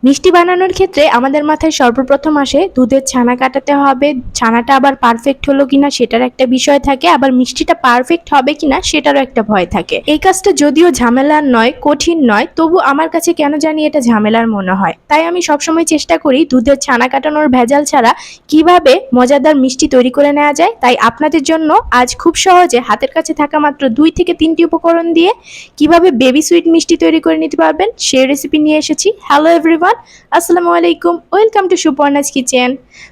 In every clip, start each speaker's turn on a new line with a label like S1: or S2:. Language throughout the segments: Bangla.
S1: মিষ্টি বানানোর ক্ষেত্রে আমাদের মাথায় সর্বপ্রথম আসে দুধের ছানা কাটাতে হবে। ছানাটা আবার পারফেক্ট হলো কিনা সেটার একটা বিষয় থাকে, আবার মিষ্টিটা পারফেক্ট হবে কিনা সেটারও একটা ভয় থাকে। এই কাজটা যদিও ঝামেলার নয়, কঠিন নয়, তবু আমার কাছে কেন জানি এটা ঝামেলার মনে হয়। তাই আমি সবসময় চেষ্টা করি দুধের ছানা কাটানোর ভেজাল ছাড়া কিভাবে মজাদার মিষ্টি তৈরি করে নেওয়া যায়। তাই আপনাদের জন্য আজ খুব সহজে হাতের কাছে থাকা মাত্র 2 থেকে 3টি উপকরণ দিয়ে কিভাবে বেবি সুইট মিষ্টি তৈরি করে নিতে পারবেন সেই রেসিপি নিয়ে এসেছি। হ্যালো এভরিওয়ান, আসসালামু আলাইকুম, ওয়েলকাম টু সুপর্ণাস কিচেন।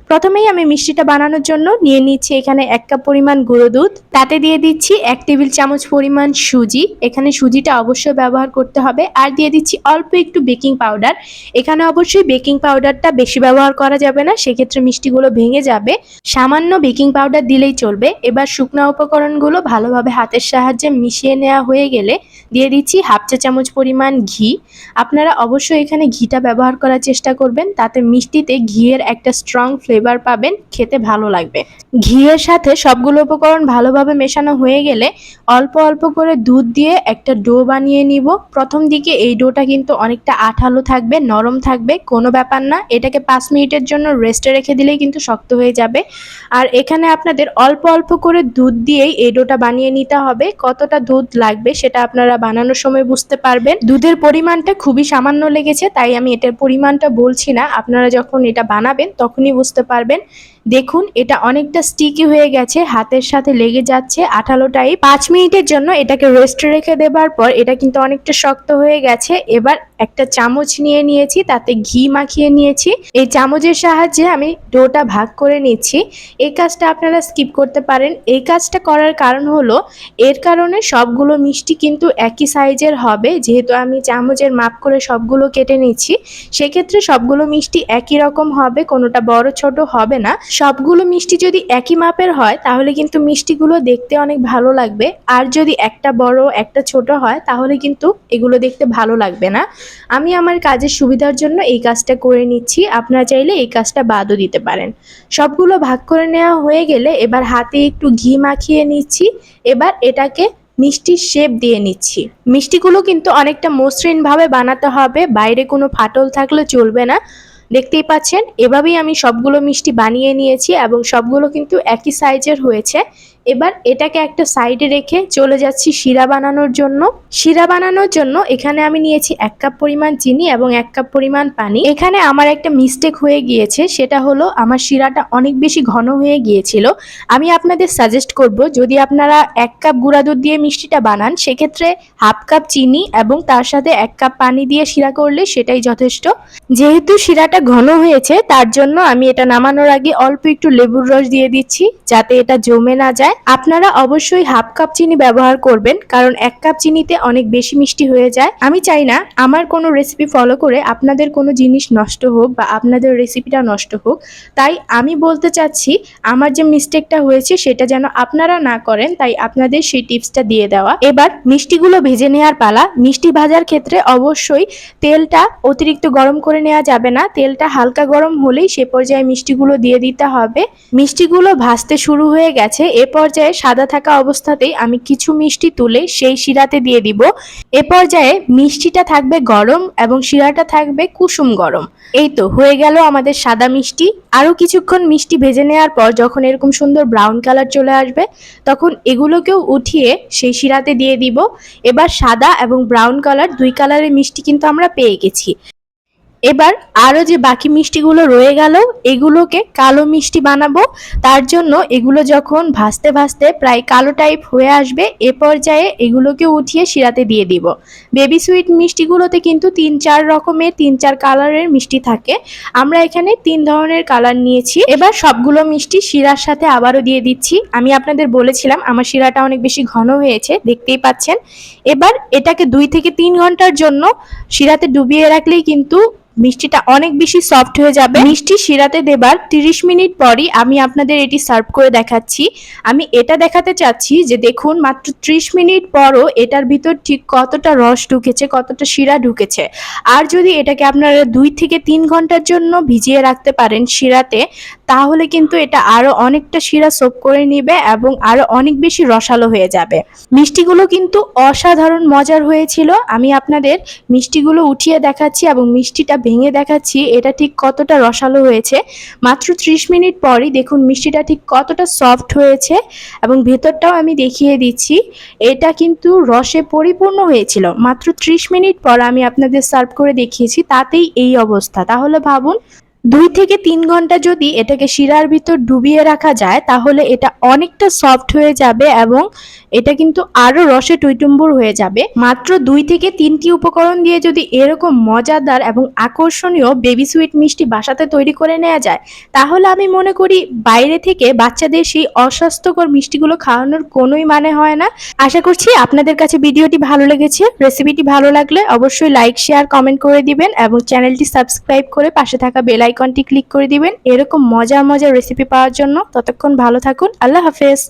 S1: প্রথমেই আমি মিষ্টিটা বানানোর জন্য নিয়ে নিচ্ছি এখানে 1 কাপ পরিমাণ গুঁড়ো দুধ। তাতে দিয়ে দিচ্ছি 1 টেবিল চামচ পরিমাণ সুজি। এখানে সুজিটা অবশ্যই ব্যবহার করতে হবে। আর দিয়ে দিচ্ছি অল্প একটু বেকিং পাউডার। এখানে অবশ্যই বেকিং পাউডারটা বেশি ব্যবহার করা যাবে না, সেক্ষেত্রে মিষ্টিগুলো ভেঙে যাবে। সামান্য বেকিং পাউডার দিলেই চলবে। এবার শুকনো উপকরণগুলো ভালোভাবে হাতের সাহায্যে মিশিয়ে নেওয়া হয়ে গেলে দিয়ে দিচ্ছি 1/2 চা চামচ পরিমাণ ঘি। আপনারা অবশ্যই এখানে ঘিটা ব্যবহার করার চেষ্টা করবেন, তাতে মিষ্টিতে ঘিয়ের একটা স্ট্রং ফ্লেভার পাবেন, খেতে ভালো লাগবে। ঘিয়ের সাথে সবগুলো উপকরণ ভালোভাবে মেশানো হয়ে গেলে অল্প অল্প করে দুধ দিয়ে একটা ডো বানিয়ে নিব। প্রথম দিকে এই ডোটা কিন্তু অনেকটা আঠালো থাকবে, নরম থাকবে, কোনো ব্যাপার না। এটাকে 5 মিনিটের জন্য রেস্টে রেখে দিলেই কিন্তু শক্ত হয়ে যাবে। আর এখানে আপনাদের অল্প অল্প করে দুধ দিয়েই এই ডোটা বানিয়ে নিতে হবে। কতটা দুধ লাগবে সেটা আপনারা বানানোর সময় বুঝতে পারবেন। দুধের পরিমাণটা খুবই সামান্য লেগেছে, তাই আমি এটার পরিমাণটা বলছি না। আপনারা যখন এটা বানাবেন তখনই বুঝতে পারবেন। দেখুন, এটা অনেকটা স্টিকি হয়ে গেছে, হাতের সাথে লেগে যাচ্ছে, আঠালো টাইপ। 5 মিনিটের জন্য এটাকে রেস্টে রেখে দেবার পর এটা কিন্তু অনেকটা শক্ত হয়ে গেছে। এবার একটা চামচ নিয়ে নিয়েছি, তাতে ঘি মাখিয়ে নিয়েছি। এই চামচের সাহায্যে আমি ডোটা ভাগ করে নিচ্ছি। এই কাজটা আপনারা স্কিপ করতে পারেন। এই কাজটা করার কারণ হলো, এর কারণে সবগুলো মিষ্টি কিন্তু একই সাইজের হবে। যেহেতু আমি চামচের মাপ করে সবগুলো কেটে নিচ্ছি, সেক্ষেত্রে সবগুলো মিষ্টি একই রকম হবে, কোনোটা বড় ছোট হবে না। সবগুলো মিষ্টি যদি একই মাপের হয় তাহলে কিন্তু মিষ্টিগুলো দেখতে অনেক ভালো লাগবে। আর যদি একটা বড় একটা ছোট হয় তাহলে কিন্তু এগুলো দেখতে ভালো লাগবে না। আমি আমার কাজের সুবিধার জন্য এই কাজটা করে নিচ্ছি, আপনারা চাইলে এই কাজটা বাদও দিতে পারেন। সবগুলো ভাগ করে নেওয়া হয়ে গেলে এবার হাতে একটু ঘি মাখিয়ে নিচ্ছি। এবার এটাকে মিষ্টির শেপ দিয়ে নিচ্ছি। মিষ্টিগুলো কিন্তু অনেকটা মসৃণ ভাবে বানাতে হবে, বাইরে কোনো ফাটল থাকলে চলবে না। দেখতেই পাচ্ছেন, এভাবেই আমি সবগুলো মিষ্টি বানিয়ে নিয়েছি এবং সবগুলো কিন্তু একই সাইজের হয়েছে। এবার এটাকে একটা সাইডে রেখে চলে যাচ্ছি শিরা বানানোর জন্য। শিরা বানানোর জন্য এখানে আমি নিয়েছি 1 কাপ পরিমাণ চিনি এবং 1 কাপ পরিমাণ পানি। এখানে আমার একটা মিস্টেক হয়ে গিয়েছে, সেটা হলো আমার শিরাটা অনেক বেশি ঘন হয়ে গিয়েছিল। আমি আপনাদের সাজেস্ট করব, যদি আপনারা 1 কাপ গুঁড়া দুধ দিয়ে মিষ্টিটা বানান, সেক্ষেত্রে 1/2 কাপ চিনি এবং তার সাথে 1 কাপ পানি দিয়ে শিরা করলে সেটাই যথেষ্ট। যেহেতু শিরাটা ঘন হয়েছে, তার জন্য আমি এটা নামানোর আগে অল্প একটু লেবুর রস দিয়ে দিচ্ছি, যাতে এটা জমে না যায়। আপনারা অবশ্যই 1/2 কাপ চিনি ব্যবহার করবেন, কারণ 1 কাপ চিনিতে অনেক বেশি মিষ্টি হয়ে যায়। আমি চাই না আমার কোনো রেসিপি ফলো করে আপনাদের কোনো জিনিস নষ্ট হোক বা আপনাদের রেসিপিটা নষ্ট হোক। তাই আমি বলতে চাচ্ছি, আমার যে মিস্টেকটা হয়েছে সেটা যেন আপনারা না করেন, তাই আপনাদের সেই টিপসটা দিয়ে দেওয়া। এবার মিষ্টিগুলো ভেজে নেওয়ার পালা। মিষ্টি ভাজার ক্ষেত্রে অবশ্যই তেলটা অতিরিক্ত গরম করে নেওয়া যাবে না। তেলটা হালকা গরম হলেই সে পর্যায়ে মিষ্টিগুলো দিয়ে দিতে হবে। মিষ্টিগুলো ভাজতে শুরু হয়ে গেছে। এ পর্যায়ে সাদা থাকা অবস্থাতেই আমি কিছু মিষ্টি তুলে সেই শিরাতে দিয়ে দিব। এ পর্যায়ে মিষ্টিটা থাকবে গরম এবং শিরাটা থাকবে কুসুম গরম। এই তো হয়ে গেল আমাদের সাদা মিষ্টি। আরো কিছুক্ষণ মিষ্টি ভেজে নেওয়ার পর যখন এরকম সুন্দর ব্রাউন কালার চলে আসবে, তখন এগুলোকেও উঠিয়ে সেই শিরাতে দিয়ে দিব। এবার সাদা এবং ব্রাউন কালার, 2 কালারের মিষ্টি কিন্তু আমরা পেয়ে গেছি। এবার আরো যে বাকি মিষ্টিগুলো রয়ে গেল, এগুলোকে কালো মিষ্টি বানাবো। তার জন্য এগুলো যখন ভাজতে ভাজতে প্রায় কালো টাইপ হয়ে আসবে, এ পর্যায়ে এগুলোকে উঠিয়ে শিরাতে দিয়ে দিব। বেবি সুইট মিষ্টিগুলোতে কিন্তু 3-4 রকমের 3-4 কালারের মিষ্টি থাকে। আমরা এখানে 3 ধরনের কালার নিয়েছি। এবার সবগুলো মিষ্টি শিরার সাথে আবারও দিয়ে দিচ্ছি। আমি আপনাদের বলেছিলাম আমার শিরাটা অনেক বেশি ঘন হয়েছে, দেখতেই পাচ্ছেন। এবার এটাকে 2 থেকে 3 ঘন্টার জন্য শিরাতে ডুবিয়ে রাখলেই কিন্তু মিষ্টিটা অনেক বেশি সফট হয়ে যাবে। মিষ্টি শিরাতে দেবার 30 মিনিট পরই আমি আপনাদের এটি সার্ভ করে দেখাচ্ছি। আমি এটা দেখাতে চাচ্ছি যে দেখুন, মাত্র 30 মিনিট পরও এটার ভিতর ঠিক কতটা রস ঢুকেছে, কতটা শিরা ঢুকেছে। আর যদি এটাকে আপনারা 2 থেকে 3 ঘন্টার জন্য ভিজিয়ে রাখতে পারেন শিরাতে, তাহলে কিন্তু এটা আরো অনেকটা শিরা সোপ করে নিবে এবং আরো অনেক বেশি রসালো হয়ে যাবে। মিষ্টিগুলো কিন্তু অসাধারণ মজার হয়েছিল। আমি আপনাদের মিষ্টিগুলো উঠিয়ে দেখাচ্ছি এবং মিষ্টিটা ভেঙে দেখাচ্ছি এটা ঠিক কতটা রসালো হয়েছে। মাত্র 30 মিনিট পরই দেখুন মিষ্টিটা ঠিক কতটা সফট হয়েছে এবং ভেতরটাও আমি দেখিয়ে দিচ্ছি। এটা কিন্তু রসে পরিপূর্ণ হয়েছিল। মাত্র 30 মিনিট পর আমি আপনাদের সার্ভ করে দেখিয়েছি, তাতেই এই অবস্থা। তাহলে ভাবুন 2 থেকে 3 ঘন্টা যদি এটাকে শিরার ভিতর ডুবিয়ে রাখা যায় তাহলে এটা অনেকটা সফট হয়ে যাবে এবং এটা কিন্তু আরো রসে টইটুম্বুর হয়ে যাবে। মাত্র 2 থেকে 3টি উপকরণ দিয়ে যদি এরকম মজাদার এবং আকর্ষণীয় বেবি সুইট মিষ্টি বাসাতে তৈরি করে নেওয়া যায় তাহলে আমি মনে করি বাইরে থেকে বাচ্চাদের সেই অস্বাস্থ্যকর মিষ্টিগুলো খাওয়ানোর কোনোই মানে হয় না। আশা করছি আপনাদের কাছে ভিডিওটি ভালো লেগেছে। রেসিপিটি ভালো লাগলে অবশ্যই লাইক, শেয়ার, কমেন্ট করে দিবেন এবং চ্যানেলটি সাবস্ক্রাইব করে পাশে থাকা বেল আইকনটি ক্লিক করে দিবেন এরকম মজার মজার রেসিপি পাওয়ার জন্য। ততক্ষণ ভালো থাকুন। আল্লাহ হাফেজ।